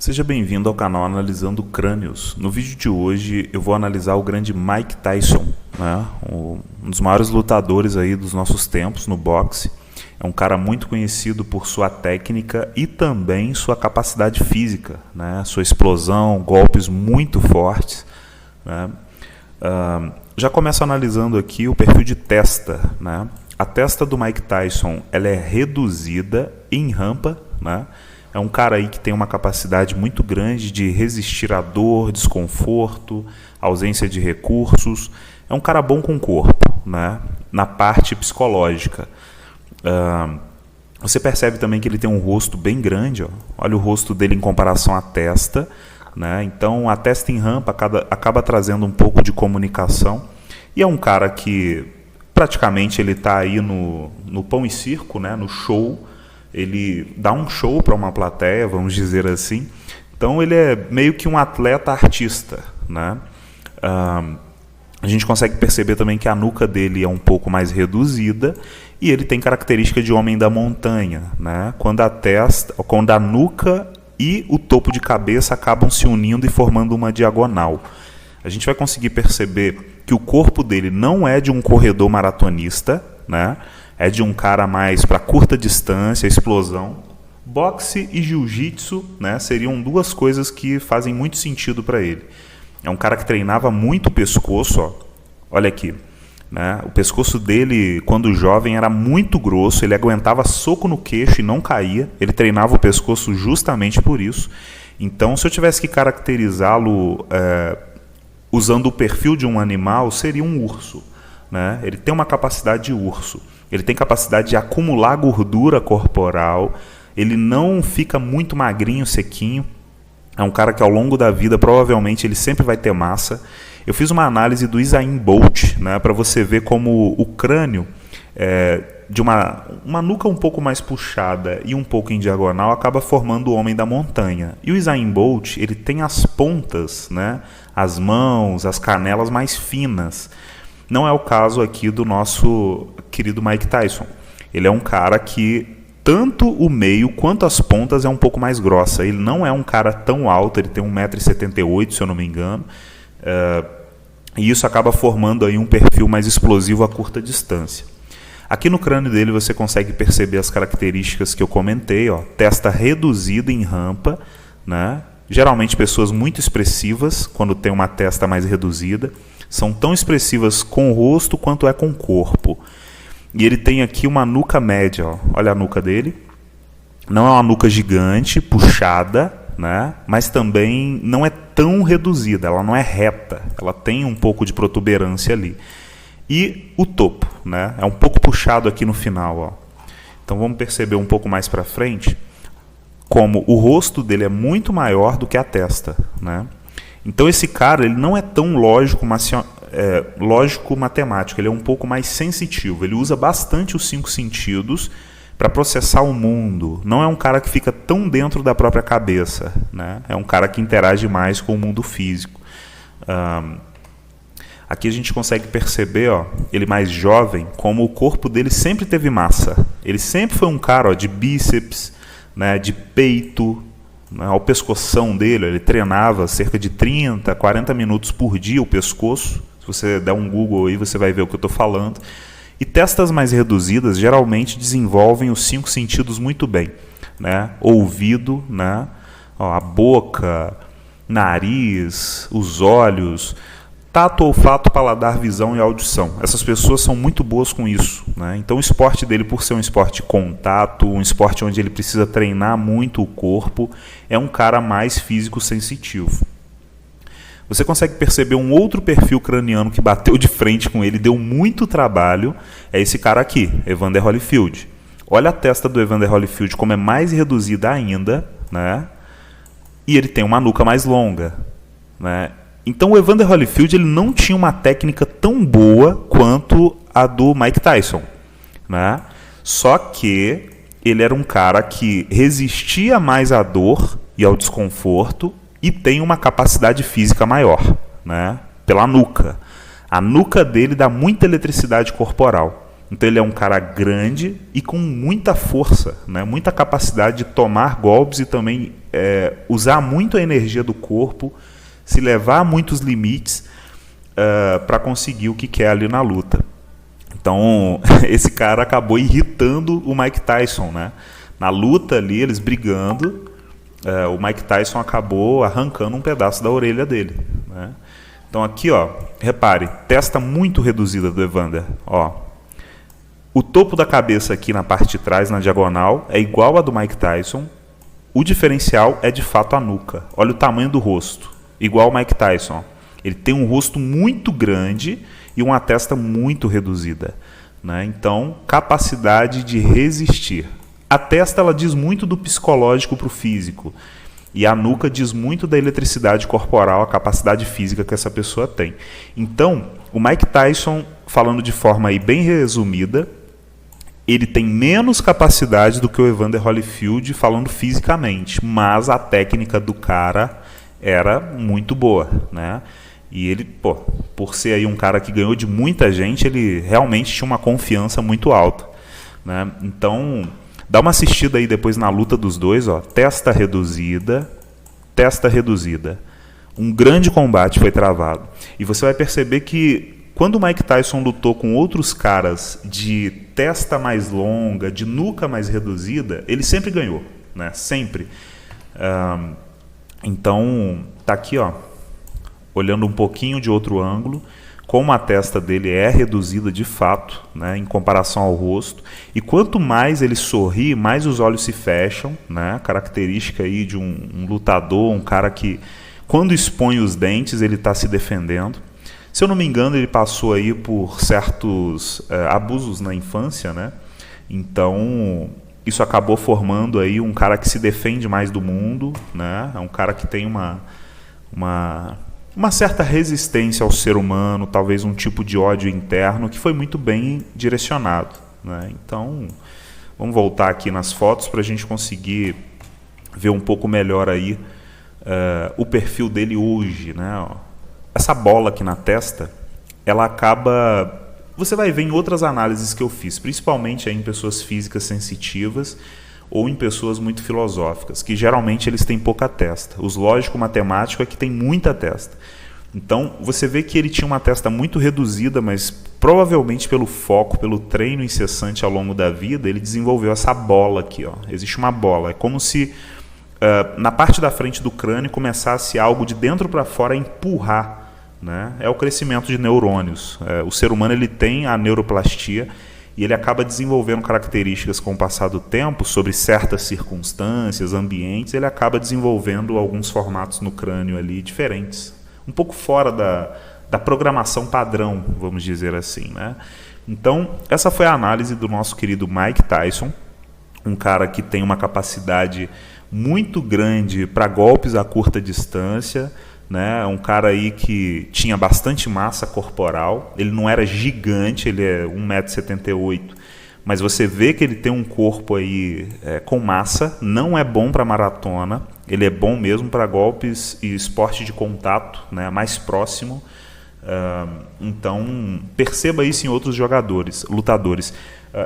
Seja bem-vindo ao canal Analisando Crânios. No vídeo de hoje eu vou analisar o grande Mike Tyson, né? Um dos maiores lutadores aí dos nossos tempos no boxe. É um cara muito conhecido por sua técnica e também sua capacidade física, né? Sua explosão, golpes muito fortes, né? Já começo analisando aqui o perfil de testa, né? A testa do Mike Tyson ela é reduzida em rampa, né? É um cara aí que tem uma capacidade muito grande de resistir à dor, desconforto, ausência de recursos. É um cara bom com o corpo, né? Na parte psicológica. Você percebe também que ele tem um rosto bem grande. Ó. Olha o rosto dele em comparação à testa, né? Então a testa em rampa acaba trazendo um pouco de comunicação. E é um cara que praticamente ele está aí no pão e circo, né? No show. Ele dá um show para uma plateia, vamos dizer assim. Então ele é meio que um atleta artista, né? A gente consegue perceber também que a nuca dele é um pouco mais reduzida e ele tem característica de homem da montanha, né? Quando a nuca e o topo de cabeça acabam se unindo e formando uma diagonal. A gente vai conseguir perceber que o corpo dele não é de um corredor maratonista, né? É de um cara mais para curta distância, explosão. Boxe e jiu-jitsu, né, seriam duas coisas que fazem muito sentido para ele. É um cara que treinava muito o pescoço, ó. Olha aqui. Né, o pescoço dele, quando jovem, era muito grosso, ele aguentava soco no queixo e não caía. Ele treinava o pescoço justamente por isso. Então, se eu tivesse que caracterizá-lo usando o perfil de um animal, seria um urso. Né? Ele tem uma capacidade de urso. Ele tem capacidade de acumular gordura corporal, ele não fica muito magrinho, sequinho. É um cara que ao longo da vida, provavelmente, ele sempre vai ter massa. Eu fiz uma análise do Usain Bolt, né, para você ver como o crânio, de uma nuca um pouco mais puxada e um pouco em diagonal, acaba formando o homem da montanha. E o Usain Bolt, ele tem as pontas, né, as mãos, as canelas mais finas. Não é o caso aqui do nosso querido Mike Tyson. Ele é um cara que tanto o meio quanto as pontas é um pouco mais grossa. Ele não é um cara tão alto, ele tem 1,78 m, se eu não me engano. E isso acaba formando aí um perfil mais explosivo a curta distância. Aqui no crânio dele você consegue perceber as características que eu comentei. Ó, testa reduzida em rampa, né? Geralmente pessoas muito expressivas, quando tem uma testa mais reduzida, são tão expressivas com o rosto quanto é com o corpo. E ele tem aqui uma nuca média, ó. Olha a nuca dele. Não é uma nuca gigante, puxada, né? Mas também não é tão reduzida, ela não é reta, ela tem um pouco de protuberância ali. E o topo, né? É um pouco puxado aqui no final, ó. Então vamos perceber um pouco mais para frente como o rosto dele é muito maior do que a testa, né? Então esse cara ele não é tão lógico-matemático, ele é um pouco mais sensitivo, ele usa bastante os 5 sentidos para processar o mundo. Não é um cara que fica tão dentro da própria cabeça, né? É um cara que interage mais com o mundo físico. Aqui a gente consegue perceber, ó, ele mais jovem, como o corpo dele sempre teve massa. Ele sempre foi um cara, ó, de bíceps, né, de peito, né, ao pescoção dele. Ele treinava cerca de 30, 40 minutos por dia o pescoço. Se você der um Google aí, você vai ver o que eu estou falando. E testas mais reduzidas geralmente desenvolvem os 5 sentidos muito bem, né? Ouvido, né? Ó, a boca, nariz, os olhos, tato, olfato, paladar, visão e audição. Essas pessoas são muito boas com isso, né? Então o esporte dele, por ser um esporte de contato, um esporte onde ele precisa treinar muito o corpo, é um cara mais físico sensitivo. Você consegue perceber um outro perfil craniano que bateu de frente com ele, deu muito trabalho, é esse cara aqui, Evander Holyfield. Olha a testa do Evander Holyfield como é mais reduzida ainda, né? E ele tem uma nuca mais longa, né? Então o Evander Holyfield ele não tinha uma técnica tão boa quanto a do Mike Tyson, né? Só que ele era um cara que resistia mais à dor e ao desconforto e tem uma capacidade física maior, né? Pela nuca. A nuca dele dá muita eletricidade corporal. Então ele é um cara grande e com muita força, né? Muita capacidade de tomar golpes e também usar muito a energia do corpo, se levar a muitos limites para conseguir o que quer ali na luta. Então, esse cara acabou irritando o Mike Tyson, né? Na luta ali, eles brigando, o Mike Tyson acabou arrancando um pedaço da orelha dele, né? Então aqui, ó, repare, testa muito reduzida do Evander, ó. O topo da cabeça aqui na parte de trás, na diagonal, é igual a do Mike Tyson. O diferencial é de fato a nuca. Olha o tamanho do rosto, igual ao Mike Tyson. Ele tem um rosto muito grande e uma testa muito reduzida, né? Então, capacidade de resistir. A testa ela diz muito do psicológico para o físico. E a nuca diz muito da eletricidade corporal, a capacidade física que essa pessoa tem. Então, o Mike Tyson, falando de forma aí bem resumida, ele tem menos capacidade do que o Evander Holyfield falando fisicamente, mas a técnica do cara era muito boa, né? E ele, por ser aí um cara que ganhou de muita gente, ele realmente tinha uma confiança muito alta, né? Então, dá uma assistida aí depois na luta dos dois, ó, testa reduzida. Um grande combate foi travado. E você vai perceber que quando o Mike Tyson lutou com outros caras de testa mais longa, de nuca mais reduzida, ele sempre ganhou, né? Sempre. Então, tá aqui, ó, olhando um pouquinho de outro ângulo, como a testa dele é reduzida de fato, né, em comparação ao rosto. E quanto mais ele sorri, mais os olhos se fecham, né, característica aí de um lutador, um cara que, quando expõe os dentes, ele está se defendendo. Se eu não me engano, ele passou aí por certos abusos na infância, né? Então, isso acabou formando aí um cara que se defende mais do mundo, né? É um cara que tem uma certa resistência ao ser humano, talvez um tipo de ódio interno que foi muito bem direcionado, né? Então, vamos voltar aqui nas fotos para a gente conseguir ver um pouco melhor aí o perfil dele hoje, né? Ó, essa bola aqui na testa, ela acaba... Você vai ver em outras análises que eu fiz, principalmente aí em pessoas físicas sensitivas ou em pessoas muito filosóficas, que geralmente eles têm pouca testa. Os lógico-matemático é que tem muita testa. Então, você vê que ele tinha uma testa muito reduzida, mas provavelmente pelo foco, pelo treino incessante ao longo da vida, ele desenvolveu essa bola aqui, ó. Existe uma bola. É como se na parte da frente do crânio começasse algo de dentro para fora a empurrar, né? É o crescimento de neurônios. O ser humano ele tem a neuroplastia e ele acaba desenvolvendo características com o passar do tempo, sobre certas circunstâncias, ambientes, ele acaba desenvolvendo alguns formatos no crânio ali diferentes, um pouco fora da programação padrão, vamos dizer assim, né? Então, essa foi a análise do nosso querido Mike Tyson, um cara que tem uma capacidade muito grande para golpes a curta distância, né? Um cara aí que tinha bastante massa corporal, ele não era gigante, ele é 1,78 m, mas você vê que ele tem um corpo aí com massa, não é bom para maratona, ele é bom mesmo para golpes e esporte de contato, né? Mais próximo. Então, perceba isso em outros lutadores.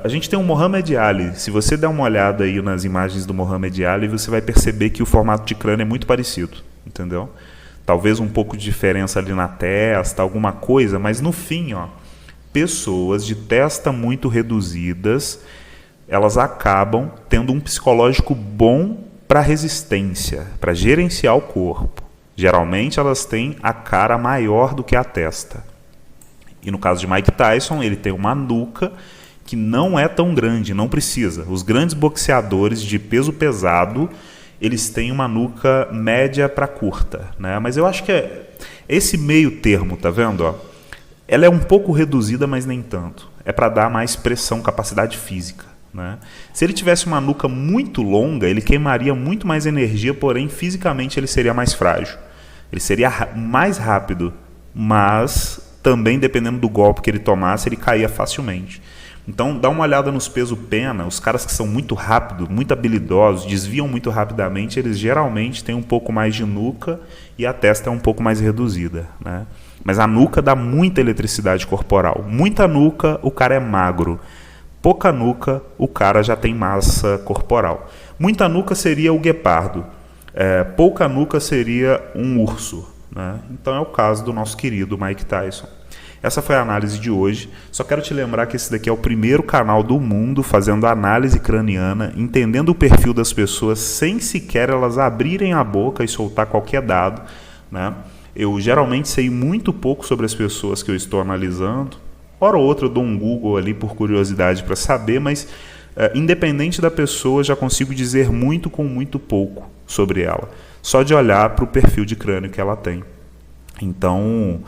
A gente tem o Muhammad Ali. Se você der uma olhada aí nas imagens do Muhammad Ali, você vai perceber que o formato de crânio é muito parecido, entendeu? Talvez um pouco de diferença ali na testa, alguma coisa, mas no fim, ó, pessoas de testa muito reduzidas, elas acabam tendo um psicológico bom para resistência, para gerenciar o corpo. Geralmente elas têm a cara maior do que a testa. E no caso de Mike Tyson, ele tem uma nuca que não é tão grande, não precisa. Os grandes boxeadores de peso pesado, eles têm uma nuca média para curta, né? Mas eu acho que é esse meio termo, tá vendo? Ó? Ela é um pouco reduzida, mas nem tanto. É para dar mais pressão, capacidade física, né? Se ele tivesse uma nuca muito longa, ele queimaria muito mais energia, porém fisicamente ele seria mais frágil. Ele seria mais rápido, mas também dependendo do golpe que ele tomasse, ele caía facilmente. Então, dá uma olhada nos peso pena, os caras que são muito rápidos, muito habilidosos, desviam muito rapidamente, eles geralmente têm um pouco mais de nuca e a testa é um pouco mais reduzida, né? Mas a nuca dá muita eletricidade corporal. Muita nuca, o cara é magro. Pouca nuca, o cara já tem massa corporal. Muita nuca seria o guepardo. pouca nuca seria um urso, né? Então é o caso do nosso querido Mike Tyson. Essa foi a análise de hoje. Só quero te lembrar que esse daqui é o primeiro canal do mundo fazendo análise craniana, entendendo o perfil das pessoas sem sequer elas abrirem a boca e soltar qualquer dado, né? Eu geralmente sei muito pouco sobre as pessoas que eu estou analisando. Hora ou outra eu dou um Google ali por curiosidade para saber, mas independente da pessoa, já consigo dizer muito com muito pouco sobre ela, só de olhar para o perfil de crânio que ela tem. Então,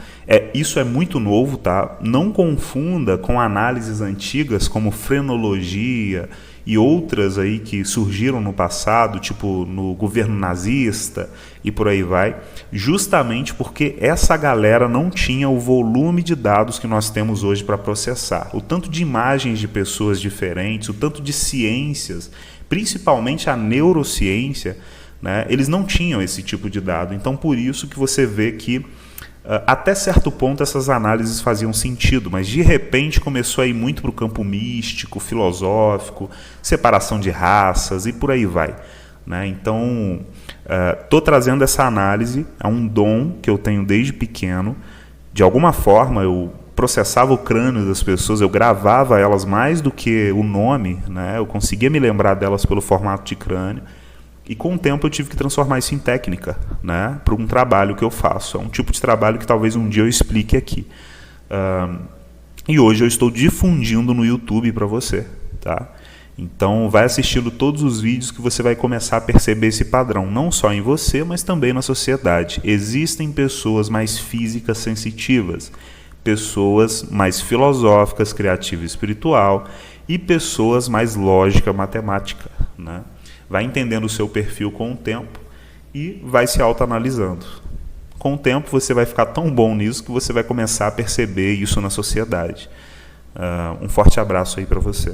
isso é muito novo, tá? Não confunda com análises antigas como frenologia e outras aí que surgiram no passado, tipo no governo nazista e por aí vai, justamente porque essa galera não tinha o volume de dados que nós temos hoje para processar. O tanto de imagens de pessoas diferentes, o tanto de ciências, principalmente a neurociência, né, eles não tinham esse tipo de dado. Então, por isso que você vê que até certo ponto essas análises faziam sentido, mas de repente começou a ir muito para o campo místico, filosófico, separação de raças e por aí vai, né? Então, estou trazendo essa análise, é um dom que eu tenho desde pequeno. De alguma forma eu processava o crânio das pessoas, eu gravava elas mais do que o nome, né? Eu conseguia me lembrar delas pelo formato de crânio. E com o tempo eu tive que transformar isso em técnica, né, para um trabalho que eu faço. É um tipo de trabalho que talvez um dia eu explique aqui. E hoje eu estou difundindo no YouTube para você. Tá? Então vai assistindo todos os vídeos que você vai começar a perceber esse padrão. Não só em você, mas também na sociedade. Existem pessoas mais físicas sensitivas, pessoas mais filosóficas, criativa e espiritual, e pessoas mais lógica, matemática, né? Vai entendendo o seu perfil com o tempo e vai se autoanalisando. Com o tempo você vai ficar tão bom nisso que você vai começar a perceber isso na sociedade. Um forte abraço aí para você.